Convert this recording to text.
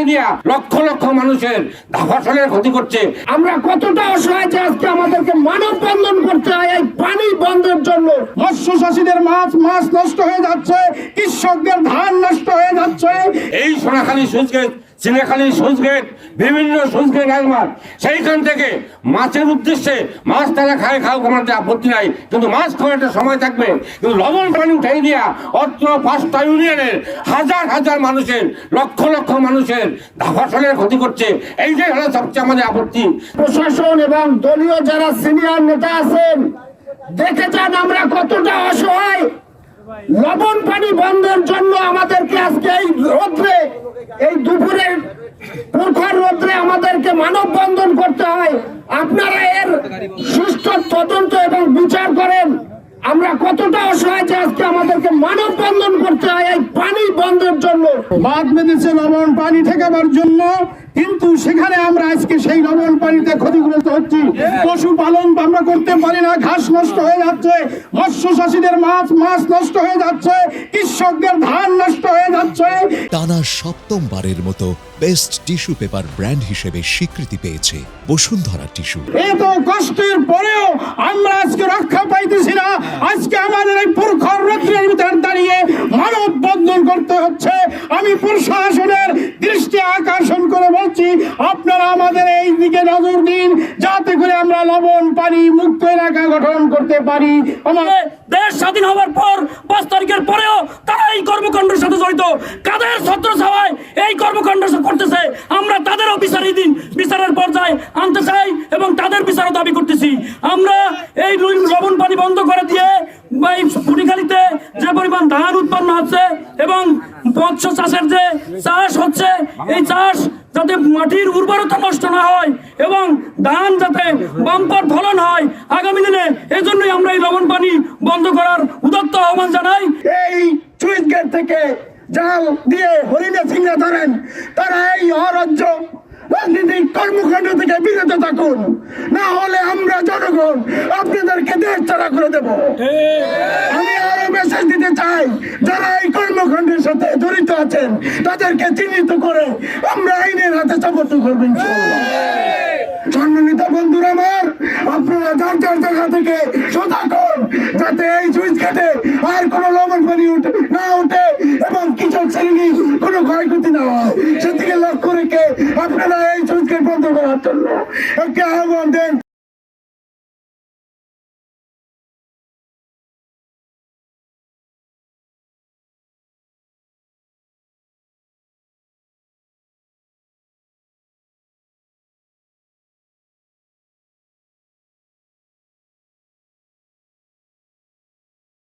উঠাই দিয়া লক্ষ লক্ষ মানুষের ফসলের ক্ষতি করছে। আমরা কতটা অসহায় যে আজকে আমাদেরকে মানববন্ধন করতে হয় এই পানি বন্ধের জন্য। মৎস্য চাষীদের মাছ নষ্ট হয়ে যাচ্ছে, কৃষকদের ধান নষ্ট হয়ে যাচ্ছে। এই Sonakhali switch gate, Chinakhali switch gate, বিভিন্ন সুইচ গেট সেইখান থেকে মাছের উদ্দেশ্যে মাছ তারা খাওয়া আমাদের আপত্তি নাই, কিন্তু মাছ খাওয়ার একটা সময় থাকবে। কিন্তু লবণ পানি উঠাই দিয়া অত্র 5টা ইউনিয়নের হাজার হাজার মানুষের লক্ষ লক্ষ মানুষের ফসলের ক্ষতি করছে। এই যে হলো সবচেয়ে আমাদের আপত্তি। প্রশাসন এবং দলীয় যারা সিনিয়র নেতা আছেন, দেখে যান আমরা কতটা অসহায়। লবণ পানি বন্ধের জন্য আমাদেরকে আজকে এই রোদ্রে, এই দুপুরের প্রখর রোদ্রে আমাদেরকে মানববন্ধন করতে হয়। আপনারা এর সুষ্ঠু তদন্ত এবং বিচার করেন। আমরা কতটা অসহায় যে আজকে আমাদেরকে মানববন্ধন করতে হয় এই পানি বন্ধের জন্য। বাঁধ বেঁধেছে লবণ পানি ঠেকাবার জন্য, কিন্তু সেখানে আমরা আজকে সেই লবণ পানিতে ক্ষতিগ্রস্ত হচ্ছি। পশুপালন আমরা করতে পারি না, ঘাস নষ্ট হয়ে যাচ্ছে, মৎস্য চাষীদের মাছ নষ্ট হয়ে যাচ্ছে, কৃষকদের ধান নষ্ট হয়ে যাচ্ছে। টানা 7মবারের মতো বেস্ট টিস্যু পেপার ব্র্যান্ড হিসেবে স্বীকৃতি পেয়েছে বসুন্ধরা টিস্যু। এত কষ্টের পরেও আমরা আজকে রক্ষা পাইতেছি না। আজকে আমাদের এই প্রখর রৌদ্রের ভিতর দাঁড়িয়ে মানববন্ধন করতে হচ্ছে। আমি প্রশাসনের দৃষ্টি আকর্ষণ করে বলছি, আপনারা আমাদের এই দিকে নজর দিন, যাতে করে আমরা লবণ পানি মুক্ত এলাকা গঠন করতে পারি। আমাদের দেশ স্বাধীন হওয়ার পর 5 তারিখের পরেও তারা এই কর্মকাণ্ডের সাথে জড়িত। কাদের ছত্র ছাওয়ায় এই কর্মকাণ্ড করতেছে, আমরা তাদেরও বিচারের পর্যায়ে আনতে চাই এবং তাদের বিচারও দাবি করতেছি। আমরা এই লবণ পানি বন্ধ করে দিয়ে এই কুটিখালীতে যে পরিমাণ ধান উৎপন্ন হচ্ছে এবং মৎস্য চাষের যে চাষ হচ্ছে, এই চাষ যাতে মাটির উর্বরতা নষ্ট না হয় এবং ধান যাতে বাম্পার ফলন হয় আগামী দিনে, এজন্যই আমরা এই লবণ পানি বন্ধ করার উদাত্ত আহ্বান জানাই। এই সুইচ গেট থেকে জাল দিয়ে হরিণে সিংহা ধরেন, তারা এই অরাজ্য রাজনৈতিক কর্মকাণ্ড থেকে বিরত থাকুন, না হলে আমরা জনগণ আপনাদেরকে দেশ ছাড়া করে দেব। আমি আরো মেসেজ দিতে চাই, যারা এই কর্মকাণ্ডের সাথে জড়িত আছেন তাদেরকে চিহ্নিত করে আমরা আইনের হাতে সাপোর্ট করবেন। সম্মানিত বন্ধুরা আমার, আপনারা যার যার জায়গা থেকে সতর্ক, যাতে এই সুইচ গেটে আর কোনো লবণ পানি না ওঠে এবং কৃষক শ্রেণী কোনো ক্ষয়ক্ষতি না হয়, সেদিকে লক্ষ্য রেখে আপনারা এই সুইচ গেট বন্ধ করার জন্য একটা আহ্বান দেন।